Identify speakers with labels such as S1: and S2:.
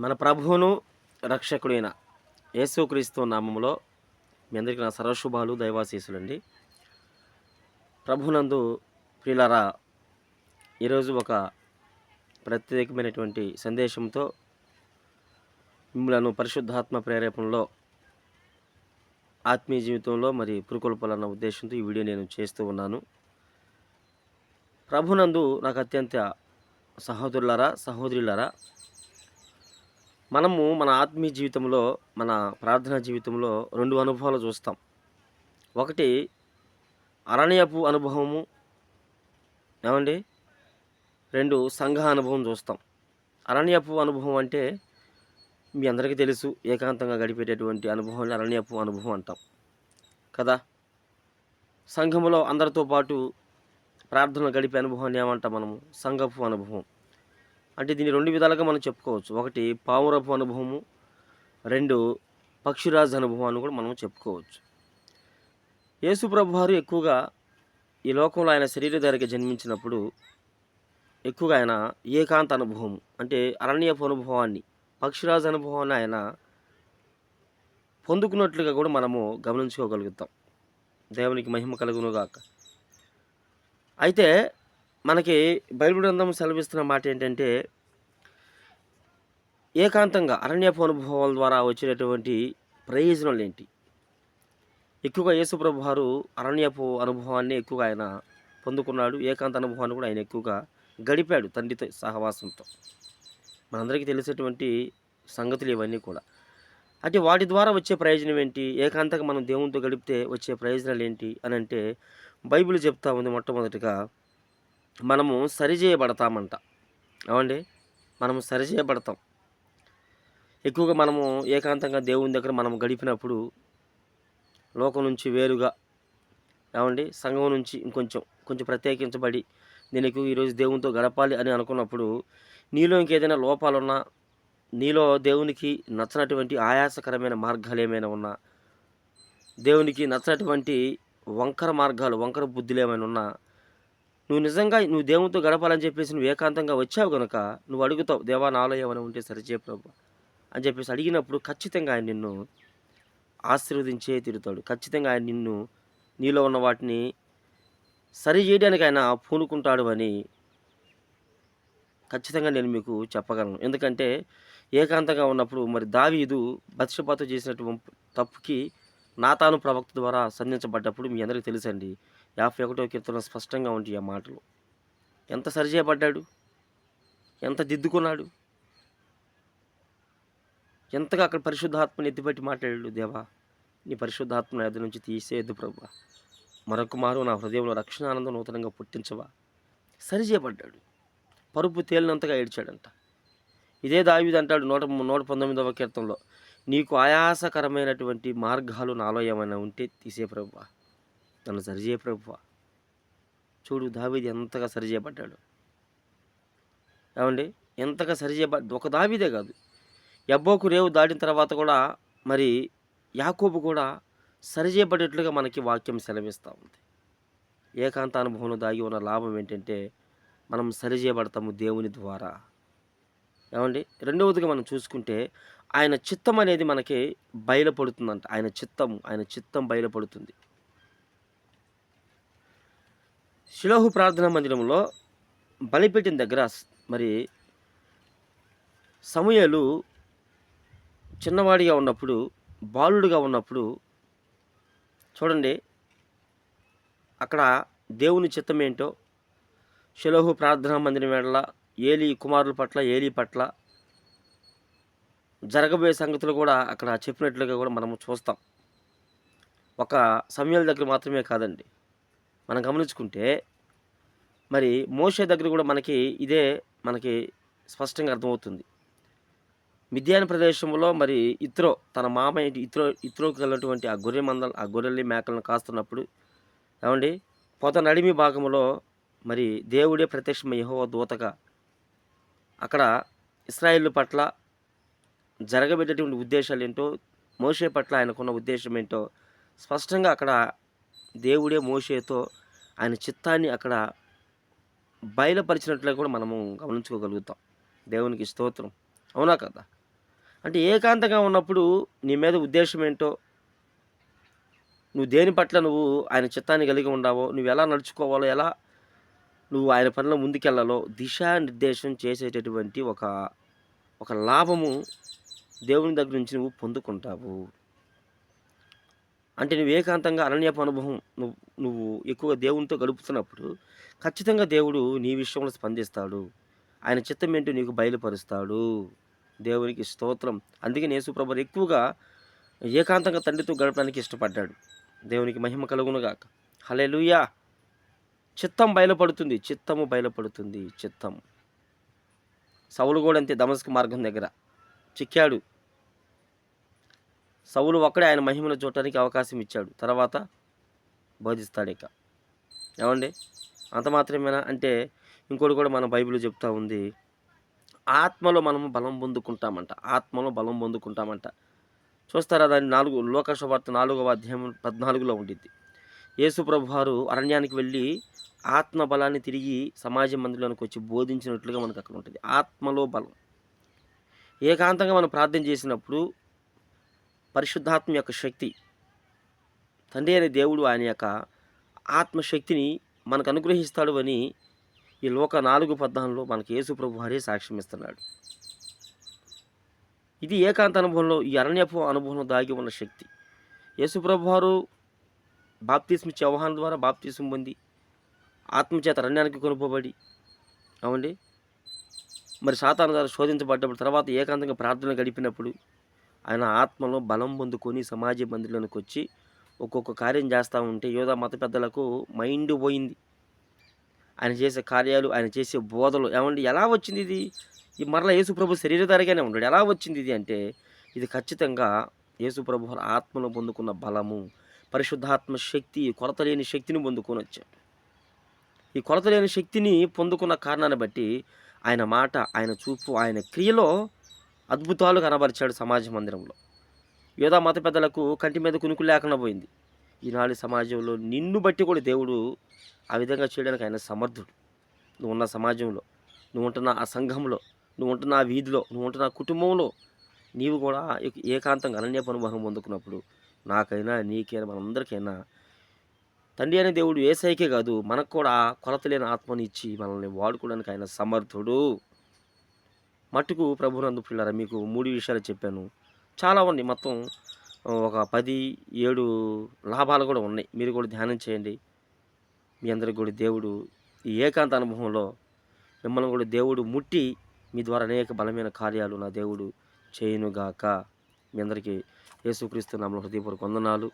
S1: మన ప్రభువును రక్షకుడైన యేసుక్రీస్తు నామములో మీ అందరికీ నా సర్వశుభాలు దైవాశీసులండి. ప్రభునందు ప్రియులారా, ఈరోజు ఒక ప్రత్యేకమైనటువంటి సందేశంతో మిమ్మలను పరిశుద్ధాత్మ ప్రేరేపణలో ఆత్మీయ జీవితంలో మరి పురుకొల్పాలన్న ఉద్దేశంతో ఈ వీడియో నేను చేస్తూ ఉన్నాను. ప్రభునందు నాకు అత్యంత సహోదరులారా, సహోదరులారా, మనము మన ఆత్మీయ జీవితంలో, మన ప్రార్థనా జీవితంలో 2 అనుభవాలు చూస్తాం. ఒకటి అరణ్యపు అనుభవము, ఏమండి? 2 సంఘ అనుభవం చూస్తాం. అరణ్యపు అనుభవం అంటే మీ అందరికీ తెలుసు, ఏకాంతంగా గడిపేటటువంటి అనుభవాన్ని అరణ్యపు అనుభవం అంటాం కదా. సంఘములో అందరితో పాటు ప్రార్థన గడిపే అనుభవాన్ని ఏమంటాం మనము? సంఘపు అనుభవం. అంటే దీన్ని 2 విధాలుగా మనం చెప్పుకోవచ్చు. ఒకటి పావురపు అనుభవము, 2 పక్షిరాజు అనుభవాన్ని కూడా మనం చెప్పుకోవచ్చు. యేసు ప్రభువారు ఎక్కువగా ఈ లోకంలో ఆయన శరీరధారిగా జన్మించినప్పుడు ఎక్కువగా ఆయన ఏకాంత అనుభవం అంటే అరణ్యపు అనుభవాన్ని, పక్షిరాజు అనుభవాన్ని ఆయన పొందుకున్నట్లుగా కూడా మనము గమనించుకోగలుగుతాం. దేవునికి మహిమ కలుగునుగాక. అయితే మనకి బైబిల్ గ్రంథం సెలవిస్తున్న మాట ఏంటంటే, ఏకాంతంగా అరణ్యపు అనుభవాల ద్వారా వచ్చేటటువంటి ప్రయోజనాలు ఏంటి? ఎక్కువగా యేసు ప్రభువారు అరణ్యపు అనుభవాన్ని ఎక్కువగా ఆయన పొందుకున్నాడు. ఏకాంత అనుభవాన్ని కూడా ఆయన ఎక్కువగా గడిపాడు తండ్రితో సహవాసంతో. మనందరికీ తెలిసేటువంటి సంగతులు ఇవన్నీ కూడా. అంటే వాటి ద్వారా వచ్చే ప్రయోజనం ఏంటి? ఏకాంతంగా మనం దేవునితో గడిపితే వచ్చే ప్రయోజనాలు ఏంటి అని అంటే, బైబిల్ చెప్తా ఉంది మొట్టమొదటిగా మనము సరిచేయబడతామంట. ఏమండి? మనము సరిచేయబడతాం. ఎక్కువగా మనము ఏకాంతంగా దేవుని దగ్గర మనం గడిపినప్పుడు లోకం నుంచి వేరుగా, ఏమండి, సంఘం నుంచి కొంచెం ప్రత్యేకించబడి నేను ఎక్కువ ఈరోజు దేవునితో గడపాలి అని అనుకున్నప్పుడు నీలో ఇంకేదైనా లోపాలున్నా, నీలో దేవునికి నచ్చనటువంటి ఆయాసకరమైన మార్గాలు ఏమైనా ఉన్నా, దేవునికి నచ్చనటువంటి వంకర మార్గాలు, వంకర బుద్ధులు ఏమైనా ఉన్నా, నువ్వు దేవునితో గడపాలని చెప్పేసి నువ్వు ఏకాంతంగా వచ్చావు కనుక నువ్వు అడుగుతావు, దేవా నాలో ఏమైనా ఉంటే సరిచేయ ప్రభు అని చెప్పేసి అడిగినప్పుడు ఖచ్చితంగా ఆయన నిన్ను ఆశీర్వదించే తీరుతాడు. ఖచ్చితంగా ఆయన నీలో ఉన్న వాటిని సరి చేయడానికి ఆయన పూనుకుంటాడు అని ఖచ్చితంగా నేను మీకు చెప్పగలను. ఎందుకంటే ఏకాంతంగా ఉన్నప్పుడు మరి దావీదు బత్షెబతో చేసినటువంటి తప్పుకి నాతాను ప్రవక్త ద్వారా సంధించబడ్డప్పుడు మీ అందరికీ తెలుసండి. 51వ కీర్తనలో స్పష్టంగా ఉంటాయి ఆ మాటలు. ఎంత సరిచేయబడ్డాడు, ఎంత దిద్దుకున్నాడు, ఎంతగా అక్కడ పరిశుద్ధాత్మని ఎత్తిపెట్టి మాట్లాడాడు. దేవా, నీ పరిశుద్ధాత్మ ఎదురు నుంచి తీసేయద్దు ప్రభు, మరొక మారు నా హృదయంలో రక్షణ ఆనందం నూతనంగా పుట్టించవా. సరిచేయబడ్డాడు. పరుపు తేలినంతగా ఏడ్చాడంట. ఇదే దావీదు అంటాడు 119వ కీర్తనలో, నీకు ఆయాసకరమైనటువంటి మార్గాలు నాలో ఏమైనా ఉంటే తీసే ప్రభువా, నన్ను సరిచేయ ప్రభువా. చూడు దావీదు ఎంతగా సరిచేయబడ్డాడు. ఏమండి? ఎంతగా ఒక దావీదే కాదు, యబ్బోకు రేవు దాటిన తర్వాత కూడా మరి యాకోబు కూడా సరిచేయబడేట్లుగా మనకి వాక్యం సెలవిస్తూ ఉంది. ఏకాంత అనుభవంలో దాగి ఉన్న లాభం ఏంటంటే మనం సరిచేయబడతాము దేవుని ద్వారా. ఏమండి? రెండవదిగా మనం చూసుకుంటే ఆయన చిత్తం అనేది మనకి బయలుపడుతుందంట. ఆయన చిత్తం బయలుపడుతుంది. షిలోహు ప్రార్థనా మందిరంలో బలిపీఠం దగ్గర మరి సమూయేలు చిన్నవాడిగా ఉన్నప్పుడు, బాలుడిగా ఉన్నప్పుడు చూడండి, అక్కడ దేవుని చిత్తం ఏంటో షిలోహు ప్రార్థనా మందిరం వేళ ఏలీ పట్ల జరగబోయే సంగతులు కూడా అక్కడ చెప్పినట్లుగా కూడా మనము చూస్తాం. ఒక సమూయేలు దగ్గర మాత్రమే కాదండి, మనం గమనించుకుంటే మరి మోషే దగ్గర కూడా మనకి స్పష్టంగా అర్థమవుతుంది. మిద్యాను ప్రదేశంలో మరి తన మామయ్య ఇత్రోకి వెళ్ళినటువంటి ఆ గొర్రెల్ని మేకలను కాస్తున్నప్పుడు, ఏమండి, పొద నడిమి భాగంలో మరి దేవుడే ప్రత్యక్షమైన యెహోవా దూతగా అక్కడ ఇశ్రాయేలు పట్ల జరగబెట్టేటువంటి ఉద్దేశాలు ఏంటో, మోషే పట్ల ఆయనకున్న ఉద్దేశం ఏంటో స్పష్టంగా అక్కడ దేవుడే మోషేతో ఆయన చిత్తాన్ని అక్కడ బయలుపరిచినట్లుగా కూడా మనము గమనించుకోగలుగుతాం. దేవునికి స్తోత్రం. అవునా కదా? అంటే ఏకాంతంగా ఉన్నప్పుడు నీ మీద ఉద్దేశం ఏంటో, నువ్వు దేని పట్ల నువ్వు ఆయన చిత్తాన్ని కలిగి ఉండావో, నువ్వు ఎలా నడుచుకోవాలో, ఎలా నువ్వు ఆయన పనిలో ముందుకెళ్ళాలో దిశానిర్దేశం చేసేటటువంటి ఒక లాభము దేవుని దగ్గర నుంచి నువ్వు పొందుకుంటావు. అంటే నువ్వు ఏకాంతంగా అరణ్యపు అనుభవం నువ్వు నువ్వు ఎక్కువగా దేవునితో గడుపుతున్నప్పుడు ఖచ్చితంగా దేవుడు నీ విషయంలో స్పందిస్తాడు. ఆయన చిత్తం ఏంటో నీకు బయలుపరుస్తాడు. దేవునికి స్తోత్రం. అందుకని యేసుప్రభువు ఎక్కువగా ఏకాంతంగా తండ్రితో గడపడానికి ఇష్టపడ్డాడు. దేవునికి మహిమ కలుగునుగాక. హల్లెలూయా! చిత్తం బయలుపడుతుంది. చిత్తము బయలుపడుతుంది. చిత్తం. సౌలు కూడా అంతే, దమస్కు మార్గం దగ్గర చిక్కాడు. సౌలు ఒక్కడే ఆయన మహిమను చూడటానికి అవకాశం ఇచ్చాడు. తర్వాత బోధిస్తాడిక. ఏమండి? అంత మాత్రమేనా అంటే ఇంకోటి కూడా మన బైబిల్ చెప్తా ఉంది. ఆత్మలో మనము బలం పొందుకుంటామంట. ఆత్మలో బలం పొందుకుంటామంట. చూస్తారా దాన్ని 4 లూకా సువార్త 4వ అధ్యాయం 14లో ఉండిద్ది. యేసు ప్రభువారు అరణ్యానికి వెళ్ళి ఆత్మ బలాన్ని తిరిగి సమాజ మందిరంలోనికి వచ్చి బోధించినట్లుగా మనకు అక్కడ ఉంటుంది. ఆత్మలో బలం. ఏకాంతంగా మనం ప్రార్థన చేసినప్పుడు పరిశుద్ధాత్మ యొక్క శక్తి, తండ్రి అనే దేవుడు ఆయన యొక్క ఆత్మశక్తిని మనకు అనుగ్రహిస్తాడు అని ఈ లోక 4:14లో మనకి యేసు ప్రభువారే సాక్ష్యం ఇస్తున్నాడు. ఇది ఏకాంత అనుభవంలో, ఈ అరణ్యపు అనుభవంలో దాగి ఉన్న శక్తి. యేసు ప్రభువారు బాప్తిస్మ ఇచ్చే యోహాను ద్వారా బాప్తిస్మ పొంది ఆత్మచేత అరణ్యానికి కొనుపోబడి, అవండి మరి సాతాను ద్వారా శోధించబడ్డప్పుడు తర్వాత ఏకాంతంగా ప్రార్థన గడిపినప్పుడు ఆయన ఆత్మలో బలం పొందుకొని సమాజ మందిరంలోనికి వచ్చి ఒక్కొక్క కార్యం చేస్తూ ఉంటే యోధా మత పెద్దలకు మైండ్ పోయింది. ఆయన చేసే కార్యాలు, ఆయన చేసే బోధలు, ఏమండి ఎలా వచ్చింది ఇది? ఈ మరలా యేసుప్రభు శరీరధారిగానే ఉన్నాడు. ఎలా వచ్చింది ఇది అంటే ఇది ఖచ్చితంగా యేసుప్రభు ఆత్మలో పొందుకున్న బలము, పరిశుద్ధాత్మ శక్తి, కొరత లేని శక్తిని పొందుకొని వచ్చాడు. ఈ కొరత లేని శక్తిని పొందుకున్న కారణాన్ని బట్టి ఆయన మాట, ఆయన చూపు, ఆయన క్రియలో అద్భుతాలు కనబరిచాడు సమాజ మందిరంలో. యోధా మత పెద్దలకు కంటి మీద కునుకు లేకుండా పోయింది. ఈనాడు సమాజంలో నిన్ను బట్టి కూడా దేవుడు ఆ విధంగా చేయడానికి ఆయన సమర్థుడు. నువ్వు ఉన్న సమాజంలో, నువ్వు ఉంటున్న ఆ సంఘంలో, నువ్వు ఉంటున్న ఆ వీధిలో, నువ్వు ఉంటున్న ఆ కుటుంబంలో నీవు కూడా ఏకాంతంగా అనన్యపు అనుభవం పొందుకున్నప్పుడు నాకైనా, నీకైనా, మనందరికైనా తండ్రి అనే దేవుడు యేసయ్యకే కాదు మనకు కూడా కొలత లేని ఆత్మని ఇచ్చి మనల్ని వాడుకోవడానికి ఆయన సమర్థుడు. మట్టుకు ప్రభునందు పిల్లరా మీకు 3 విషయాలు చెప్పాను. చాలా ఉన్నాయి. మొత్తం ఒక 10, 7 లాభాలు కూడా ఉన్నాయి. మీరు కూడా ధ్యానం చేయండి. మీ అందరికి కూడా దేవుడు ఈ ఏకాంత అనుభవంలో మిమ్మల్ని కూడా దేవుడు ముట్టి మీ ద్వారా అనేక బలమైన కార్యాలు నా దేవుడు చేయునుగాక. మీ అందరికీ యేసుక్రీస్తు నామములో హృదయపూర్వక వందనాలు.